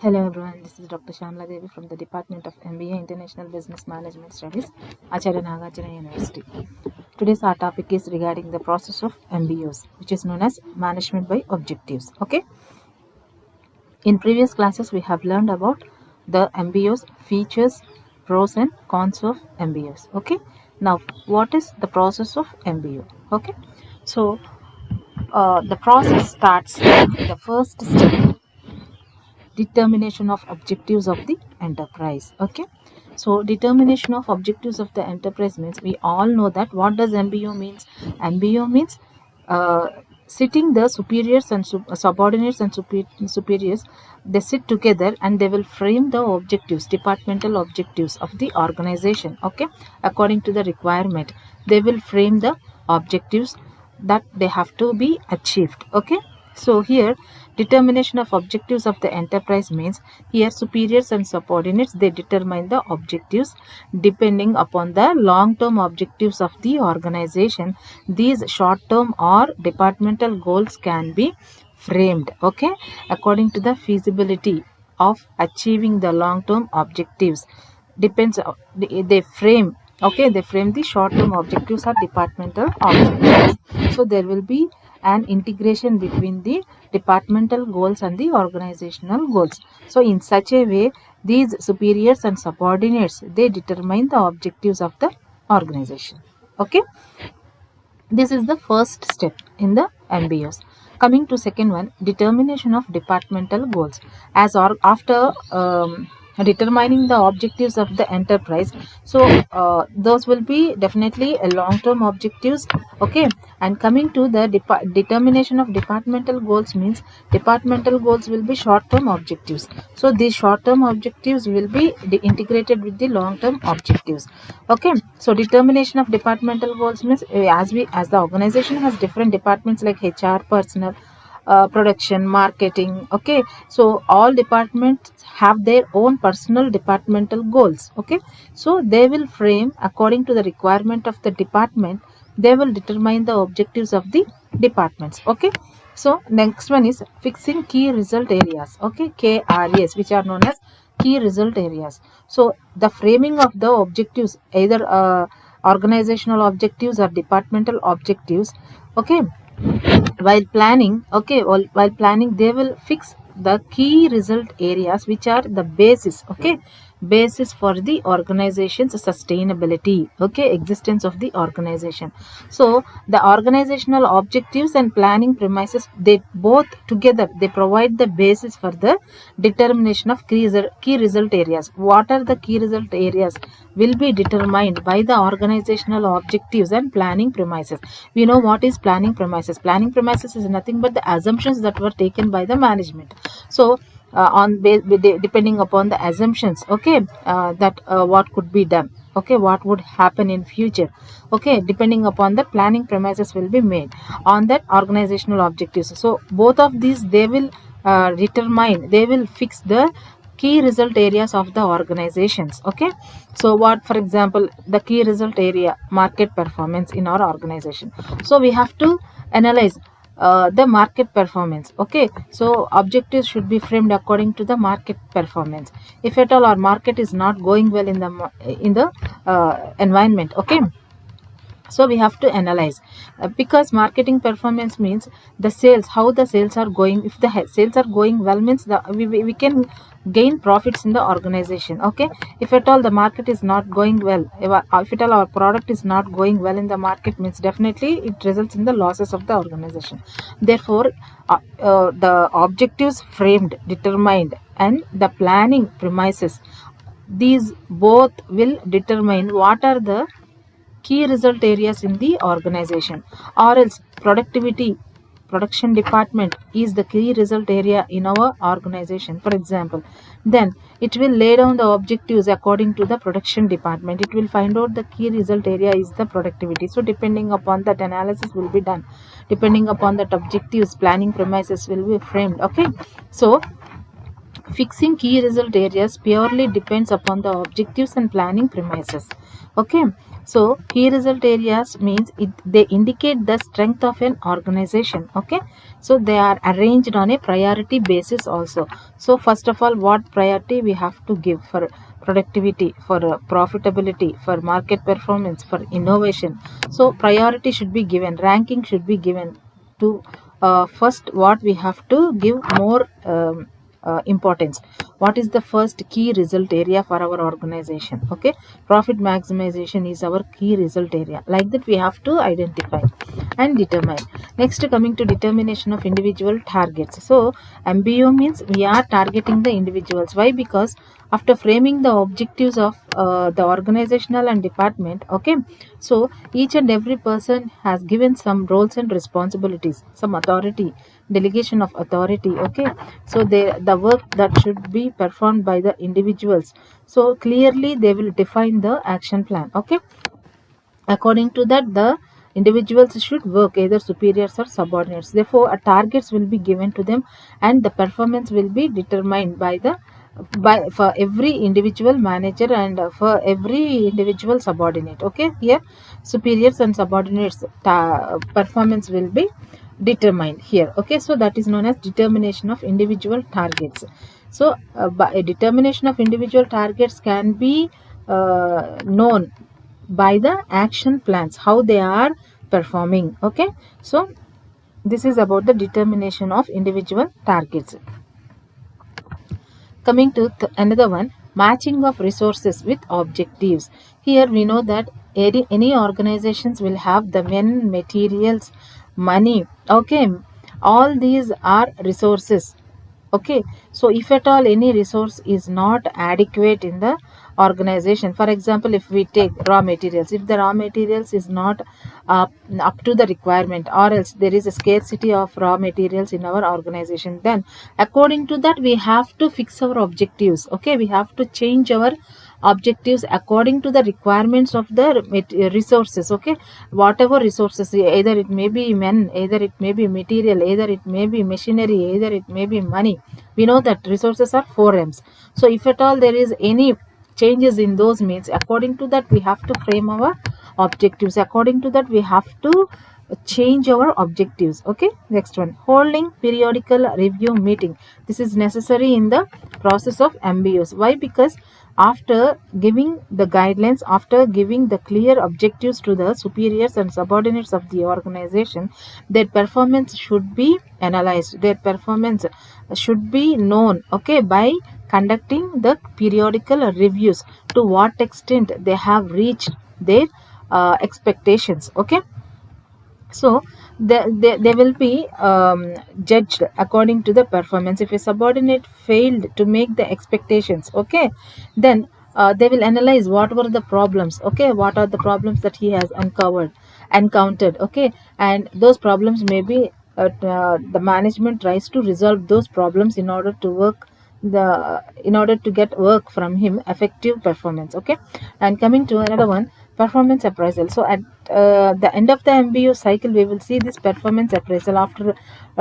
Hello everyone, this is Dr.P.Syamala from the Department of MBO International Business Management Studies, Acharya Nagarjuna University. Today's our topic is regarding the process of MBOs, which is known as Management by Objectives. Okay. In previous classes, we have learned about the MBOs, features, pros and cons of MBOs. Okay. Now, what is the process of MBO? Okay. So, the process starts the first step, determination of objectives of the enterprise. Okay, so determination of objectives of the enterprise means we all know that what does MBO means. MBO means sitting the superiors and subordinates and superiors, they sit together and they will frame the objectives, departmental objectives of the organization. Okay, according to the requirement, they will frame the objectives that they have to be achieved. Okay, so here determination of objectives of the enterprise means here superiors and subordinates, they determine the objectives depending upon the long term objectives of the organization. These short term or departmental goals can be framed, okay, according to the feasibility of achieving the long term objectives. Depends, they frame, okay, they frame the short term objectives or departmental objectives. So there will be an integration between the departmental goals and the organizational goals. So in such a way, these superiors and subordinates, they determine the objectives of the organization. Okay, this is the first step in the MBOs. Coming to second one, determination of departmental goals. As or after determining the objectives of the enterprise, so those will be definitely a long-term objectives. Okay, and coming to the determination of departmental goals means departmental goals will be short-term objectives. So these short-term objectives will be integrated with the long-term objectives. Okay, so determination of departmental goals means as the organization has different departments like HR, personnel, production, marketing. Okay, so all departments have their own personal departmental goals. Okay, so they will frame according to the requirement of the department, they will determine the objectives of the departments. Okay, so next one is fixing key result areas. Okay, KRAs, which are known as key result areas. So the framing of the objectives, either organizational objectives or departmental objectives. Okay, while planning, okay, while planning, they will fix the key result areas which are the basis, okay, basis for the organization's sustainability, okay, existence of the organization. So the organizational objectives and planning premises, they both together, they provide the basis for the determination of key result areas. What are the key result areas will be determined by the organizational objectives and planning premises. We know what is planning premises. Planning premises is nothing but the assumptions that were taken by the management. So depending upon the assumptions, okay, that what could be done, okay, what would happen in future, okay, depending upon the planning premises will be made on that organizational objectives. So both of these, they will determine, they will fix the key result areas of the organizations. Okay, so what, for example, the key result area, market performance in our organization. So we have to analyze the market performance. Okay, so objectives should be framed according to the market performance. If at all our market is not going well in the environment, okay, so we have to analyze because marketing performance means the sales, how the sales are going. If the sales are going well means we can gain profits in the organization. Okay, if at all the market is not going well, if at all our product is not going well in the market means definitely it results in the losses of the organization. Therefore the objectives framed, determined, and the planning premises, these both will determine what are the key result areas in the organization. Or else production department is the key result area in our organization, for example, then it will lay down the objectives according to the production department. It will find out the key result area is the productivity. So depending upon that, analysis will be done. Depending upon that objectives, planning premises will be framed. Okay, so fixing key result areas purely depends upon the objectives and planning premises. Okay, So key result areas means they indicate the strength of an organization. Okay, so they are arranged on a priority basis also. So first of all, what priority we have to give for productivity, for profitability, for market performance, for innovation. So priority should be given, ranking should be given to first what we have to give more importance. What is the first key result area for our organization? Okay, profit maximization is our key result area. Like that we have to identify and determine. Next, coming to determination of individual targets. So MBO means we are targeting the individuals. Why? Because after framing the objectives of the organizational and department, okay, so each and every person has given some roles and responsibilities, some authority, delegation of authority. Okay, so the work that should be performed by the individuals, so clearly they will define the action plan. Okay, according to that, the individuals should work, either superiors or subordinates. Therefore, a targets will be given to them, and the performance will be determined by the by for every individual manager and for every individual subordinate. Okay, here superiors and subordinates performance will be determined here. Okay, so that is known as determination of individual targets. So by a determination of individual targets can be known by the action plans, how they are performing. Okay, so this is about the determination of individual targets. Coming to another one, matching of resources with objectives. Here we know that any organizations will have the men, materials, money. Okay, all these are resources. Okay, so if at all any resource is not adequate in the organization, for example, if we take raw materials, if the raw materials is not up to the requirement, or else there is a scarcity of raw materials in our organization, then according to that we have to fix our objectives. Okay, we have to change our objectives according to the requirements of the resources. Okay, whatever resources, either it may be men, either it may be material, either it may be machinery, either it may be money. We know that resources are 4M's. So if at all there is any changes in those, means according to that we have to frame our objectives. According to that we have to change our objectives. Okay, next one, holding periodical review meeting. This is necessary in the process of MBOs. Why? Because after giving the guidelines, after giving the clear objectives to the superiors and subordinates of the organization, their performance should be analyzed, their performance should be known. Okay, by conducting the periodical reviews, to what extent they have reached their expectations. Okay, so they will be judged according to the performance. If a subordinate failed to make the expectations, okay, then they will analyze what were the problems. Okay, what are the problems that he has encountered. Okay, and those problems may be the management tries to resolve those problems in order to in order to get work from him, effective performance. Okay, and coming to another one, performance appraisal. So at the end of the MBO cycle, we will see this performance appraisal after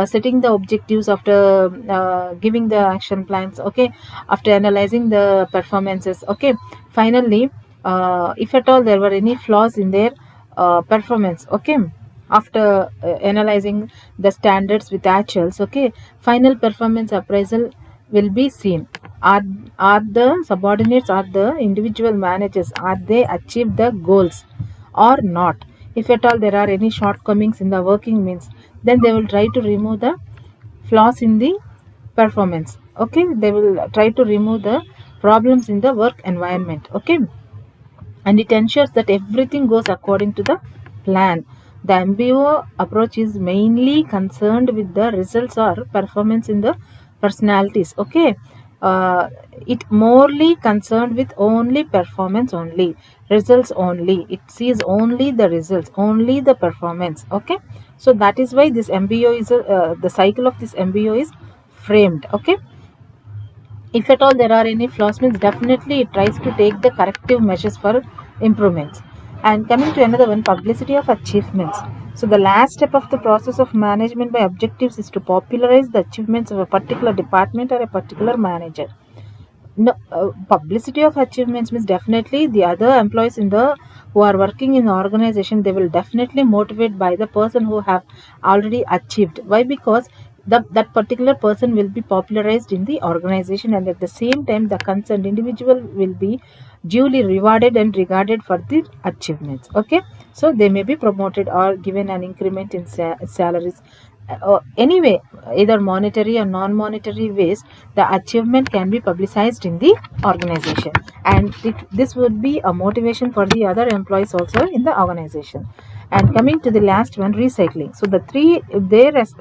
setting the objectives, after giving the action plans. Okay, after analyzing the performances. Okay, finally, if at all there were any flaws in their performance. Okay, after analyzing the standards with actuals. Okay, final performance appraisal will be seen. Are the subordinates, are the individual managers, are they achieved the goals or not? If at all there are any shortcomings in the working, means then they will try to remove the flaws in the performance. Okay, they will try to remove the problems in the work environment. Okay, and it ensures that everything goes according to the plan. The MBO approach is mainly concerned with the results or performance in the personalities. Okay, it morely concerned with only performance only, results only. It sees only the results, only the performance. Okay, so that is why this MBO is the cycle of this MBO is framed. Okay, if at all there are any flaws, means definitely it tries to take the corrective measures for improvements. And coming to another one, publicity of achievements. So the last step of the process of management by objectives is to popularize the achievements of a particular department or a particular manager. No, publicity of achievements means definitely the other employees in the who are working in the organization, they will definitely motivate by the person who have already achieved. Why? Because that particular person will be popularized in the organization, and at the same time the concerned individual will be duly rewarded and regarded for the achievements. Okay, so they may be promoted or given an increment in salaries. Anyway, either monetary or non-monetary ways, the achievement can be publicized in the organization, and this would be a motivation for the other employees also in the organization. And coming to the last one, recycling. So the three there as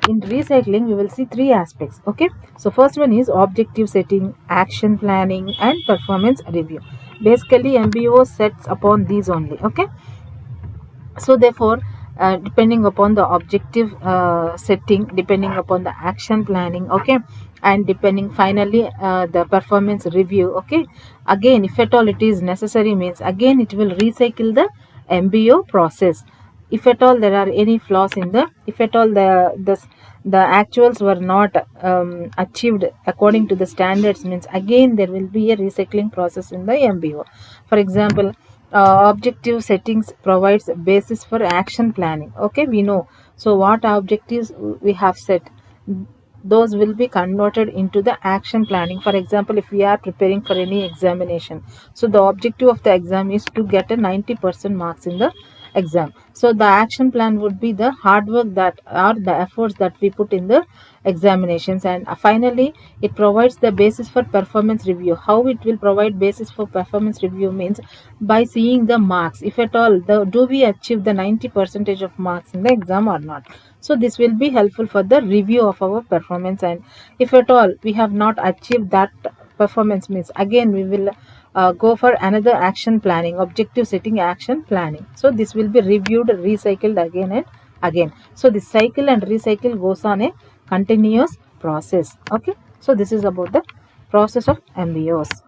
in recycling we will see three aspects. Okay, so first one is objective setting, action planning, and performance review. Basically MBO sets upon these only. Okay, so therefore depending upon the objective setting, depending upon the action planning, okay, and depending finally the performance review. Okay, again if at all it is necessary means again it will recycle the MBO process. If at all there are any flaws in the, if at all the actuals were not achieved according to the standards means again there will be a recycling process in the MBO. For example, objective settings provides a basis for action planning. Okay, we know, so what objectives we have set, those will be converted into the action planning. For example, if we are preparing for any examination, so the objective of the exam is to get a 90% marks in the exam. So the action plan would be the hard work that or the efforts that we put in the examinations. And finally it provides the basis for performance review. How it will provide basis for performance review means by seeing the marks, if at all do we achieve the 90 percentage of marks in the exam or not. So this will be helpful for the review of our performance, and if at all we have not achieved that performance means again we will go for another action planning, objective setting action planning. So this will be reviewed, recycled again and again. So this cycle and recycle goes on a continuous process. Okay, so this is about the process of MBOs.